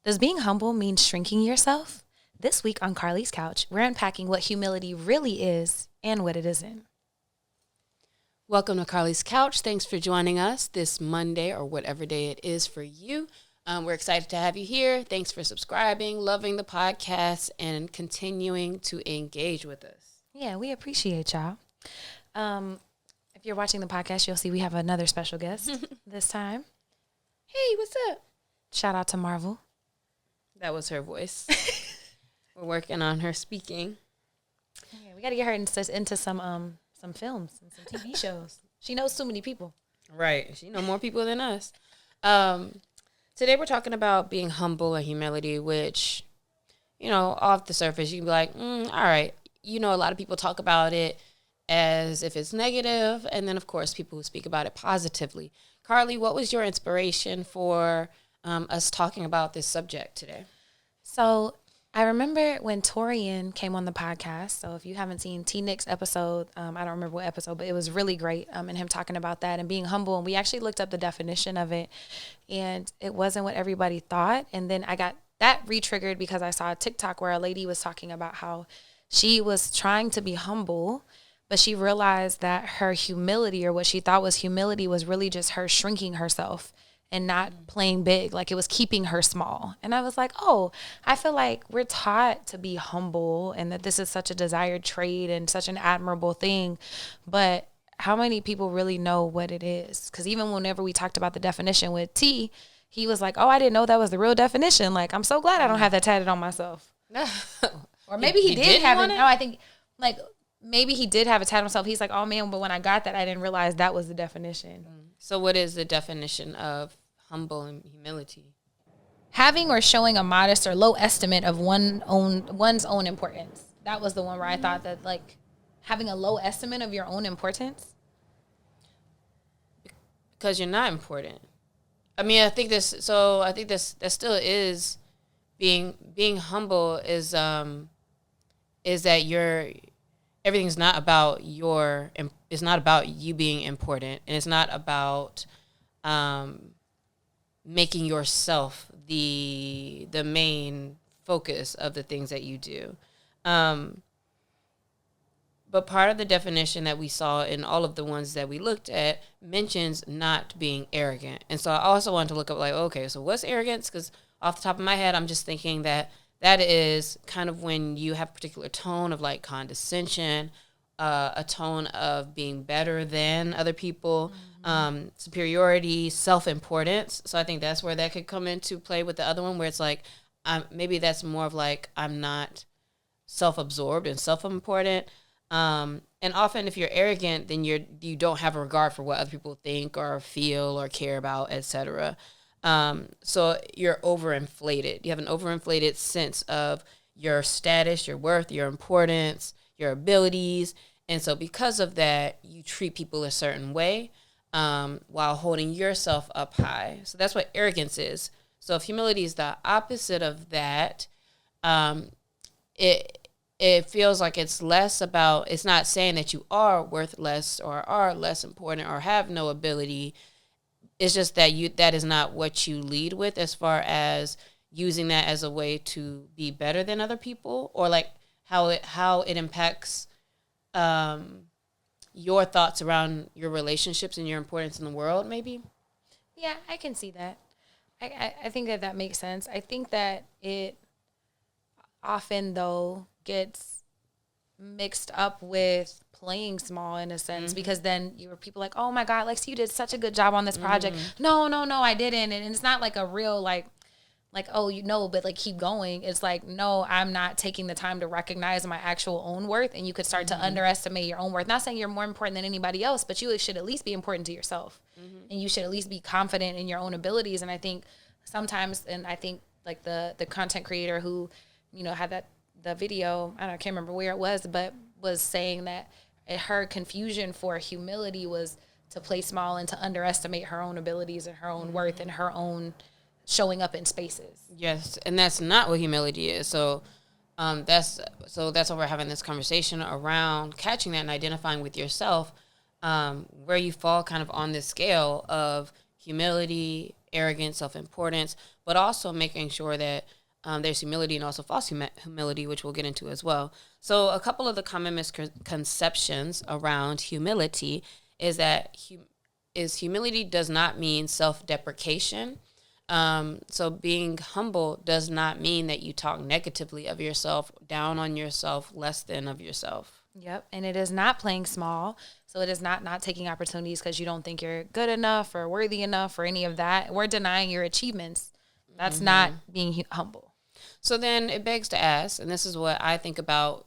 Does being humble mean shrinking yourself? This week on Carlie's Couch, we're unpacking what humility really is and what it isn't. Welcome to Carlie's Couch. Thanks for joining us this Monday or whatever day it is for you. We're excited to have you here. Thanks for subscribing, loving the podcast, and continuing to engage with us. Yeah, we appreciate y'all. If you're watching the podcast, you'll see we have another special guest this time. Hey, what's up? Shout out to Marvel. That was her voice. We're working on her speaking. Yeah, we got to get her into some films and some TV shows. She knows too many people. Right. She knows more people than us. Today we're talking about being humble and humility, which, off the surface, you can be like, all right. A lot of people talk about it as if it's negative, and then, of course, people who speak about it positively. Carlie, what was your inspiration for us talking about this subject today? So I remember when Torian came on the podcast. So if you haven't seen T-Nick's episode, I don't remember what episode, but it was really great. And him talking about that and being humble. And we actually looked up the definition of it, and it wasn't what everybody thought. And then I got that re-triggered because I saw a TikTok where a lady was talking about how she was trying to be humble, but she realized that her humility, or what she thought was humility, was really just her shrinking herself and not playing big. Like, it was keeping her small. And I was like, oh, I feel like we're taught to be humble and that this is such a desired trait and such an admirable thing. But how many people really know what it is? Because even whenever we talked about the definition with T, he was like, oh, I didn't know that was the real definition. Like, I'm so glad I don't have that tatted on myself. Or maybe he did have it. No, I think, like, maybe he did have it tatted on himself. He's like, oh, man, but when I got that, I didn't realize that was the definition. So what is the definition of humble and humility? Having or showing a modest or low estimate of one's own importance. That was the one where I thought that, like, having a low estimate of your own importance. Because you're not important. I mean, I think that still is being humble is that everything's not about it's not about you being important, and it's not about making yourself the main focus of the things that you do. But part of the definition that we saw in all of the ones that we looked at mentions not being arrogant. And so I also wanted to look up, like, okay, so what's arrogance? Because off the top of my head, I'm just thinking that is kind of when you have a particular tone of, like, condescension, a tone of being better than other people, superiority, self-importance. So I think that's where that could come into play with the other one, where it's like, maybe that's more of like, I'm not self-absorbed and self-important. And often if you're arrogant, then you don't have a regard for what other people think or feel or care about, etc. So you're overinflated. You have an overinflated sense of your status, your worth, your importance, your abilities. And so because of that, you treat people a certain way while holding yourself up high. So that's what arrogance is. So if humility is the opposite of that, it feels like it's less about, it's not saying that you are worth less or are less important or have no ability. It's just that that is not what you lead with, as far as using that as a way to be better than other people, or like how it impacts your thoughts around your relationships and your importance in the world, maybe. Yeah, I can see that. I think that makes sense. I think that it often, though, gets mixed up with playing small, in a sense, because then you were people like, oh my God, Lexi, you did such a good job on this project. No, I didn't. And it's not like a real, like, oh, but like, keep going. It's like, no, I'm not taking the time to recognize my actual own worth. And you could start to underestimate your own worth. Not saying you're more important than anybody else, but you should at least be important to yourself. And you should at least be confident in your own abilities. And I think sometimes, and I think like the content creator who, had the video, I can't remember where it was, but was saying that her confusion for humility was to play small and to underestimate her own abilities and her own worth and her own showing up in spaces. Yes, and that's not what humility is. So that's why we're having this conversation around catching that and identifying with yourself where you fall kind of on this scale of humility, arrogance, self-importance. but also making sure that there's humility and also false humility, which we'll get into as well. So a couple of the common misconceptions around humility is that humility does not mean self-deprecation. So being humble does not mean that you talk negatively of yourself, down on yourself, less than of yourself. Yep. And it is not playing small. So it is not taking opportunities because you don't think you're good enough or worthy enough or any of that. We're denying your achievements. That's not being humble. So then it begs to ask, and this is what I think about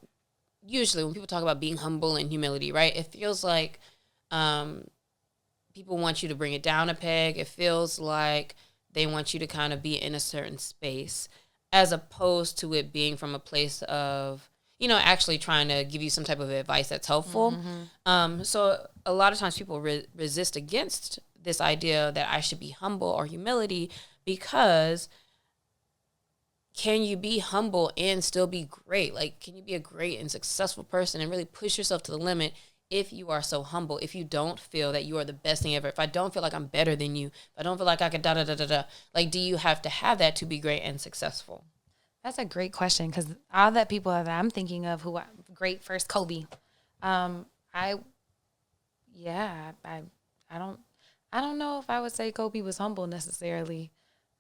usually when people talk about being humble and humility, right? It feels like people want you to bring it down a peg. It feels like they want you to kind of be in a certain space, as opposed to it being from a place of, actually trying to give you some type of advice that's helpful. So a lot of times people resist against this idea that I should be humble or humility, because can you be humble and still be great? Like, can you be a great and successful person and really push yourself to the limit if you are so humble? If you don't feel that you are the best thing ever, if I don't feel like I'm better than you, if I don't feel like I could da-da-da-da-da, like, do you have to have that to be great and successful? That's a great question, because all that people that I'm thinking of great first Kobe. I don't know if I would say Kobe was humble necessarily.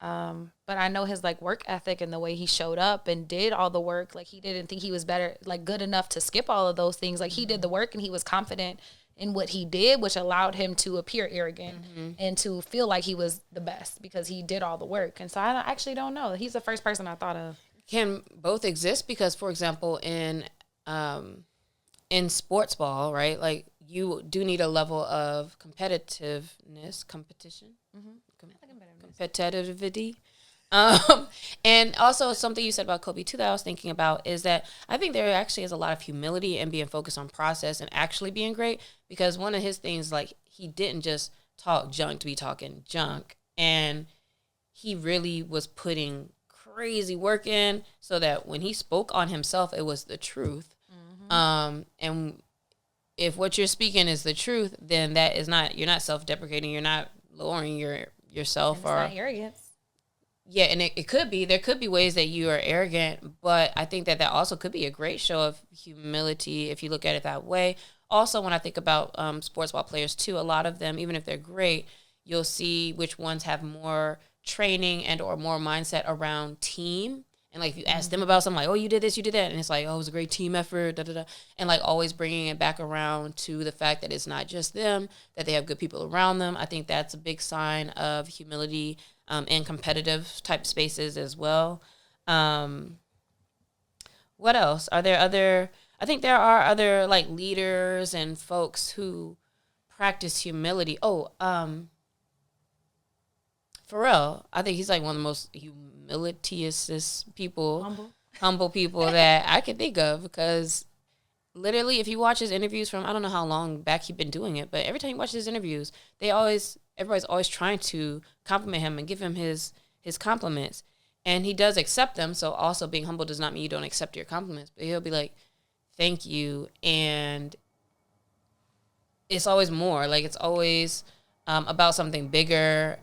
But I know his like work ethic and the way he showed up and did all the work. Like, he didn't think he was better, like good enough to skip all of those things. Like, he did the work and he was confident in what he did, which allowed him to appear arrogant and to feel like he was the best because he did all the work. And so I actually don't know. He's the first person I thought of. Can both exist? Because, for example, in sports ball, right? Like, you do need a level of competitivity. And also something you said about Kobe too that I was thinking about is that I think there actually is a lot of humility and being focused on process and actually being great, because one of his things, like, he didn't just talk junk to be talking junk, and he really was putting crazy work in so that when he spoke on himself, it was the truth. And if what you're speaking is the truth, then that is not, you're not self-deprecating, you're not lowering yourself, and it's not arrogance. Yeah, and it could be, there could be ways that you are arrogant, but I think that also could be a great show of humility if you look at it that way. Also, when I think about sports ball players too, a lot of them, even if they're great, you'll see which ones have more training and or more mindset around team. And like, if you ask them about something, like, oh, you did this, you did that, and it's like, oh, it was a great team effort, da da da, and like always bringing it back around to the fact that it's not just them, that they have good people around them. I think that's a big sign of humility in competitive type spaces as well. What else? Are there other? I think there are other like leaders and folks who practice humility. Pharrell, I think he's like one of the most humilitious people, humble people that I can think of, because literally if you watch his interviews from, I don't know how long back he's been doing it, but every time you watch his interviews, everybody's always trying to compliment him and give him his compliments. And he does accept them. So also being humble does not mean you don't accept your compliments, but he'll be like, thank you. And it's always more, like, it's always about something bigger.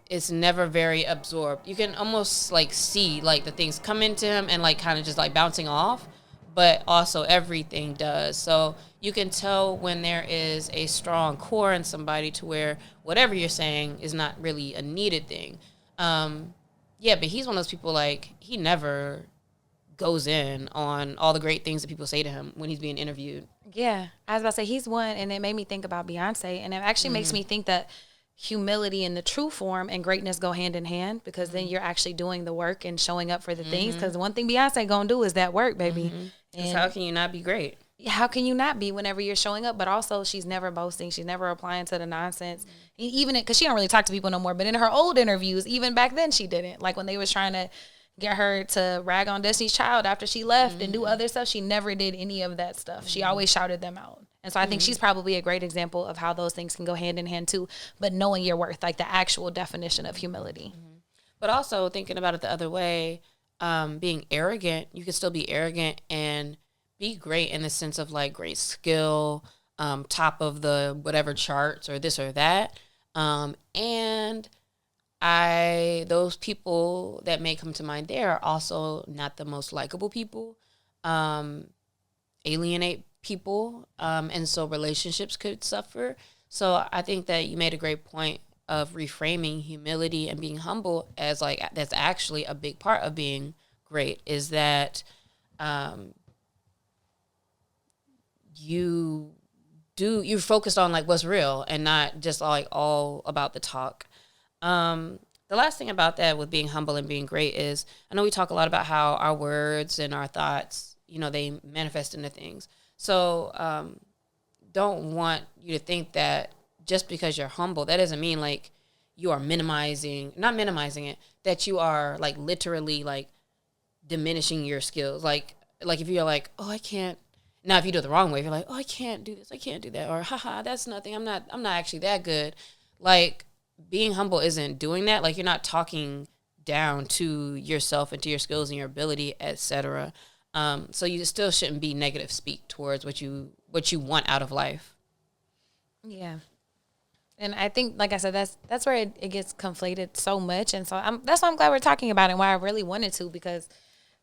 It's never very absorbed. You can almost like see like the things come into him and like kind of just like bouncing off, but also everything does. So you can tell when there is a strong core in somebody to where whatever you're saying is not really a needed thing. But he's one of those people, like, he never goes in on all the great things that people say to him when he's being interviewed. Yeah, I was about to say he's one, and it made me think about Beyonce, and it actually makes me think that humility in the true form and greatness go hand in hand, because then you're actually doing the work and showing up for the things, because the one thing Beyonce gonna do is that work, baby. And how can you not be great? How can you not be whenever you're showing up? But also, she's never boasting. She's never applying to the nonsense. Even because she don't really talk to people no more. But in her old interviews, even back then, she didn't. Like when they was trying to get her to rag on Destiny's Child after she left and do other stuff, she never did any of that stuff. She always shouted them out. And so I think she's probably a great example of how those things can go hand in hand too. But knowing your worth, like the actual definition of humility. But also thinking about it the other way, being arrogant, you can still be arrogant and be great in the sense of like great skill, top of the whatever charts or this or that. And those people that may come to mind there are also not the most likable people, alienate people, and so relationships could suffer. So I think that you made a great point of reframing humility and being humble as like that's actually a big part of being great, is that you're focused on like what's real and not just like all about the talk. The last thing about that with being humble and being great is, I know we talk a lot about how our words and our thoughts, they manifest into things. So don't want you to think that just because you're humble, that doesn't mean like you are not minimizing it, that you are like literally like diminishing your skills. Like if you're like, oh, I can't. Now, if you do it the wrong way, if you're like, oh, I can't do this, I can't do that, or haha, that's nothing. I'm not actually that good. Like, being humble isn't doing that. Like, you're not talking down to yourself and to your skills and your ability, etc. So you still shouldn't be negative speak towards what you want out of life. Yeah. And I think, like I said, that's where it gets conflated so much. And so that's why I'm glad we're talking about it, and why I really wanted to, because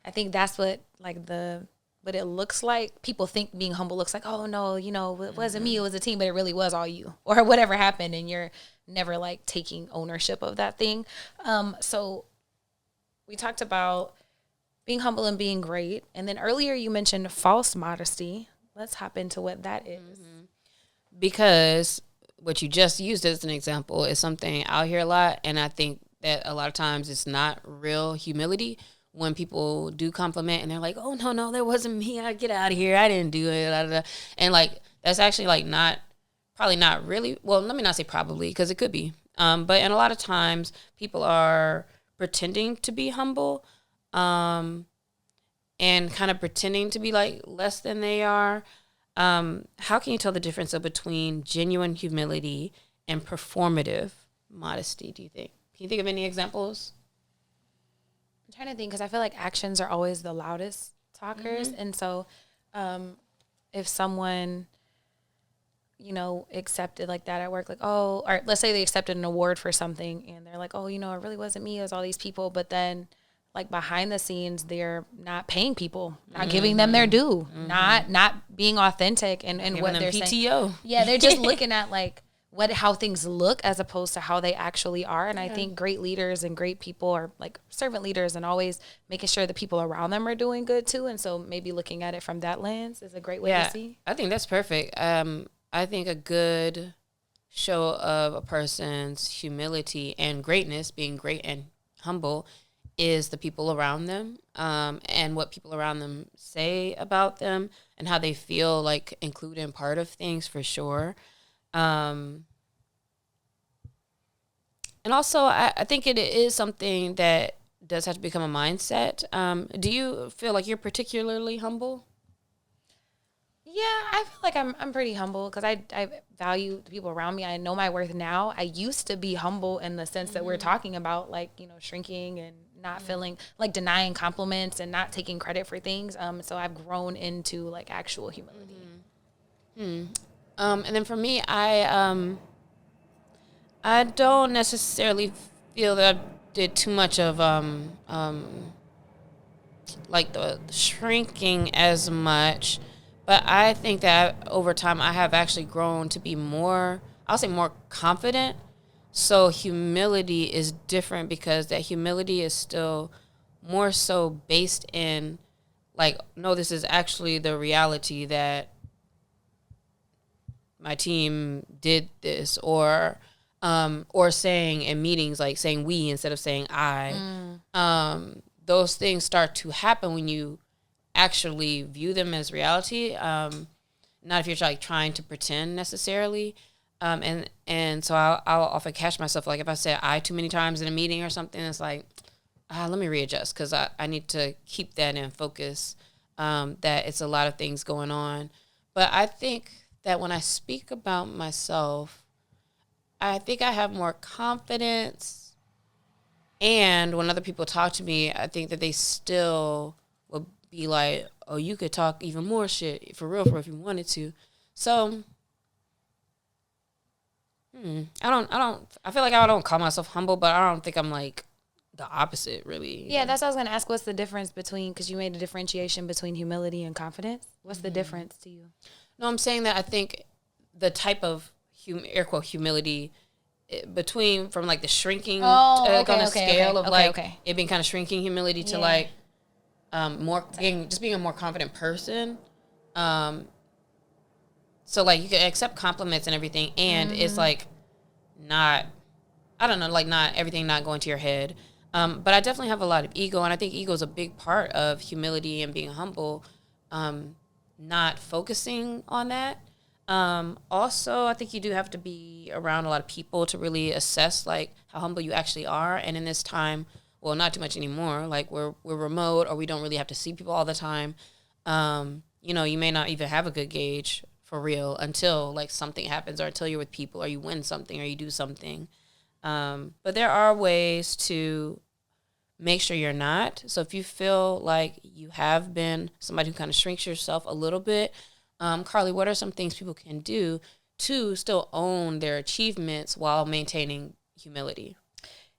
I think that's what what it looks like. People think being humble looks like, oh no, it wasn't me, it was a team, but it really was all you, or whatever happened, and you're never like taking ownership of that thing. So we talked about being humble and being great, and then earlier you mentioned false modesty. Let's hop into what that is. Because what you just used as an example is something out here a lot, and I think that a lot of times it's not real humility. When people do compliment and they're like, oh, no, that wasn't me. I get out of here. I didn't do it. Blah, blah, blah. And like, that's actually like probably not really. Well, let me not say probably, because it could be. But and a lot of times people are pretending to be humble, and kind of pretending to be like less than they are. How can you tell the difference between genuine humility and performative modesty, do you think? Can you think of any examples? I'm trying to think, because I feel like actions are always the loudest talkers. Mm-hmm. And so if someone, accepted like that at work, like, oh, or let's say they accepted an award for something and they're like, oh, it really wasn't me, it was all these people. But then like behind the scenes, they're not paying people, not giving them their due, not being authentic and what they're PTO. saying. Yeah, they're just looking at like how things look as opposed to how they actually are. And I think great leaders and great people are like servant leaders, and always making sure the people around them are doing good too. And so maybe looking at it from that lens is a great way to see. I think that's perfect. I think a good show of a person's humility and greatness, being great and humble, is the people around them, and what people around them say about them and how they feel like included and part of things, for sure. And also, I think it is something that does have to become a mindset. Do you feel like you're particularly humble? Yeah, I feel like I'm pretty humble, because I value the people around me. I know my worth now. I used to be humble in the sense that we're talking about, like, shrinking and not feeling like denying compliments and not taking credit for things. So I've grown into like actual humility. And then for me, I don't necessarily feel that I did too much of like the shrinking as much, but I think that over time I have actually grown to be more, I'll say more confident. So humility is different, because that humility is still more so based in like, no, this is actually the reality that my team did this, or saying in meetings, like saying we instead of saying I. Those things start to happen when you actually view them as reality. Not if you're like trying to pretend necessarily. And so I'll often catch myself, like if I say I too many times in a meeting or something, it's like, let me readjust, because I need to keep that in focus, that it's a lot of things going on. But I think that when I speak about myself, I think I have more confidence. And when other people talk to me, I think that they still will be like, oh, you could talk even more shit for real if you wanted to. So I feel like I don't call myself humble, but I don't think I'm like the opposite, really. Yeah, that's what I was going to ask. What's the difference between, because you made a differentiation between humility and confidence. What's the difference to you? No, I'm saying that I think the type of air quote humility between from like the shrinking on a scale of it being kind of shrinking humility to like more being a more confident person. So like you can accept compliments and everything, and it's like not, I don't know, like not everything not going to your head. But I definitely have a lot of ego, and I think ego is a big part of humility and being humble. Not focusing on that. Also, I think you do have to be around a lot of people to really assess like how humble you actually are. And in this time, well, not too much anymore. Like we're remote, or we don't really have to see people all the time. You may not even have a good gauge for real until like something happens, or until you're with people, or you win something, or you do something. But there are ways to make sure you're not. So if you feel like you have been somebody who kind of shrinks yourself a little bit, Carlie, what are some things people can do to still own their achievements while maintaining humility?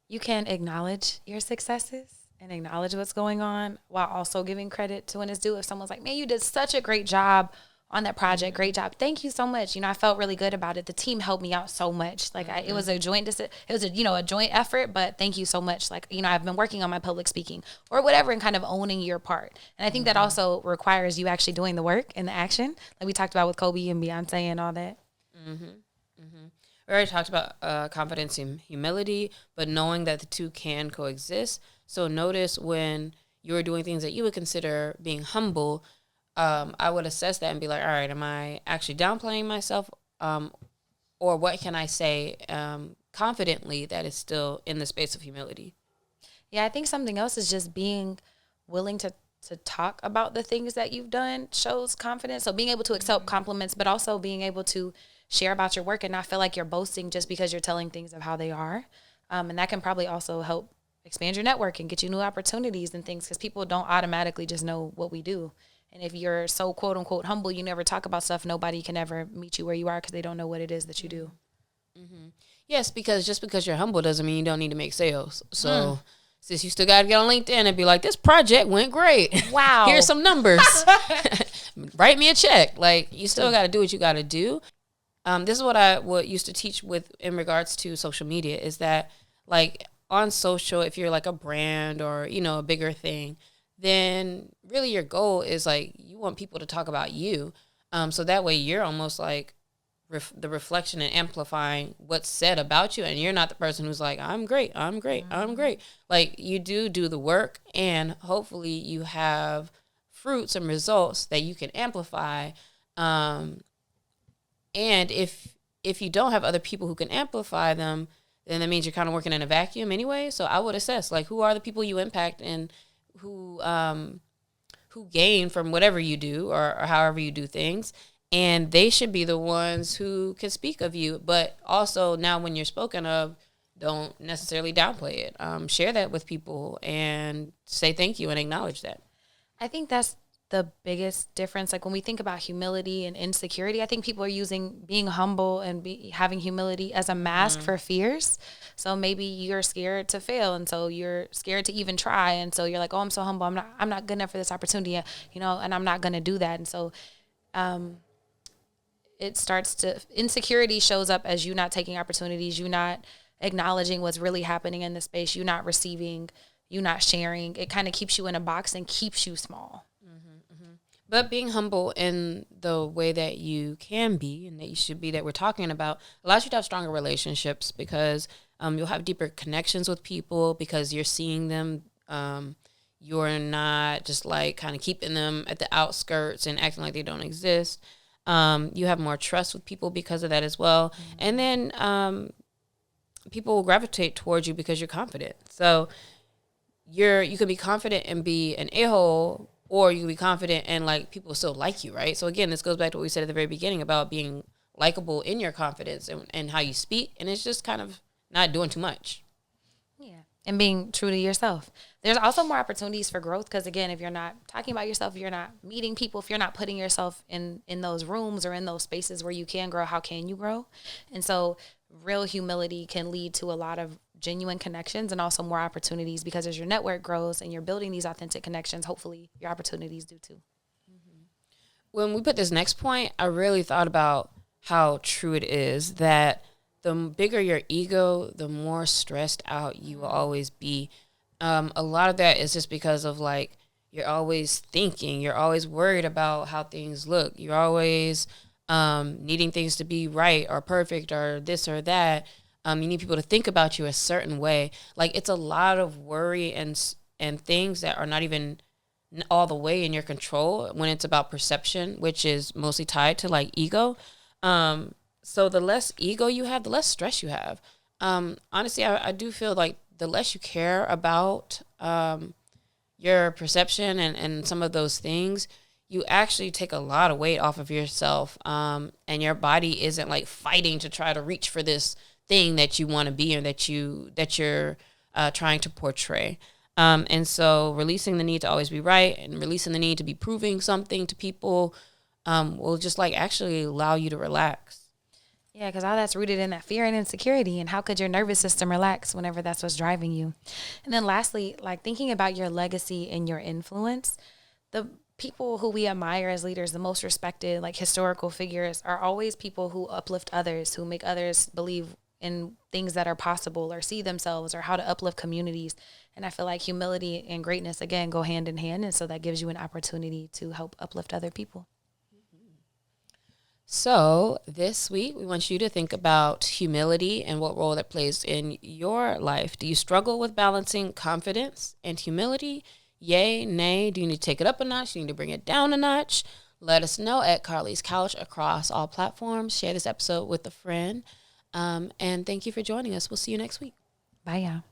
You can acknowledge your successes and acknowledge what's going on while also giving credit to when it's due. If someone's like, man, you did such a great job on that project. Great job. Thank you so much. I felt really good about it. The team helped me out so much. Like it was a joint, a joint effort, but thank you so much. Like, I've been working on my public speaking or whatever, and kind of owning your part. And I think that also requires you actually doing the work and the action. Like we talked about with Kobe and Beyonce and all that. We already talked about confidence and humility, but knowing that the two can coexist. So notice when you're doing things that you would consider being humble, I would assess that and be like, all right, am I actually downplaying myself? Or what can I say confidently that is still in the space of humility? Yeah, I think something else is just being willing to talk about the things that you've done shows confidence. So being able to accept compliments, but also being able to share about your work and not feel like you're boasting just because you're telling things of how they are. And that can probably also help expand your network and get you new opportunities and things, because people don't automatically just know what we do. And if you're so quote unquote humble, you never talk about stuff, nobody can ever meet you where you are because they don't know what it is that you do. Mm-hmm. Yes, because just because you're humble doesn't mean you don't need to make sales. So since you still got to get on LinkedIn and be like, this project went great. Wow. Here's some numbers. Write me a check. Like you still got to do what you got to do. This is what I used to teach with in regards to social media, is that like on social, if you're like a brand or, a bigger thing, then really your goal is like you want people to talk about you. So that way you're almost like the reflection and amplifying what's said about you. And you're not the person who's like, I'm great. Like you do the work, and hopefully you have fruits and results that you can amplify. And if you don't have other people who can amplify them, then that means you're kind of working in a vacuum anyway. So I would assess like who are the people you impact and who gain from whatever you do or however you do things, and they should be the ones who can speak of you. But also now when you're spoken of, don't necessarily downplay it. Share that with people and say thank you and acknowledge that. I think that's the biggest difference. Like when we think about humility and insecurity, I think people are using being humble and having humility as a mask for fears. So maybe you're scared to fail, and so you're scared to even try, and so you're like, oh, I'm so humble, I'm not good enough for this opportunity, and I'm not going to do that. And so insecurity shows up as you not taking opportunities, you not acknowledging what's really happening in the space, you not receiving, you not sharing. It kind of keeps you in a box and keeps you small. But being humble in the way that you can be and that you should be, that we're talking about, allows you to have stronger relationships, because you'll have deeper connections with people because you're seeing them. You're not just like kind of keeping them at the outskirts and acting like they don't exist. You have more trust with people because of that as well. And then people will gravitate towards you because you're confident. So you can be confident and be an a-hole, or you can be confident and like people still like you, right? So again, this goes back to what we said at the very beginning about being likable in your confidence and how you speak. And it's just kind of not doing too much. Yeah. And being true to yourself. There's also more opportunities for growth, because again, if you're not talking about yourself, if you're not meeting people, if you're not putting yourself in those rooms or in those spaces where you can grow, how can you grow? And so real humility can lead to a lot of genuine connections and also more opportunities, because as your network grows and you're building these authentic connections, hopefully your opportunities do too. When we put this next point, I really thought about how true it is that the bigger your ego, the more stressed out you will always be. A lot of that is just because of like, you're always thinking, you're always worried about how things look. You're always needing things to be right or perfect or this or that. You need people to think about you a certain way. Like, it's a lot of worry and things that are not even all the way in your control when it's about perception, which is mostly tied to like ego. So the less ego you have, the less stress you have. Honestly, I do feel like the less you care about your perception and some of those things, you actually take a lot of weight off of yourself. And your body isn't like fighting to try to reach for this thing that you want to be or that you're trying to portray. And so releasing the need to always be right and releasing the need to be proving something to people will just like actually allow you to relax. Yeah, because all that's rooted in that fear and insecurity. And how could your nervous system relax whenever that's what's driving you? And then lastly, like thinking about your legacy and your influence, the people who we admire as leaders, the most respected, like historical figures, are always people who uplift others, who make others believe in things that are possible or see themselves or how to uplift communities. And I feel like humility and greatness, again, go hand in hand. And so that gives you an opportunity to help uplift other people. So this week, we want you to think about humility and what role that plays in your life. Do you struggle with balancing confidence and humility? Yay, nay? Do you need to take it up a notch? Do you need to bring it down a notch? Let us know at Carlie's Couch across all platforms. Share this episode with a friend. And thank you for joining us. We'll see you next week. Bye, y'all.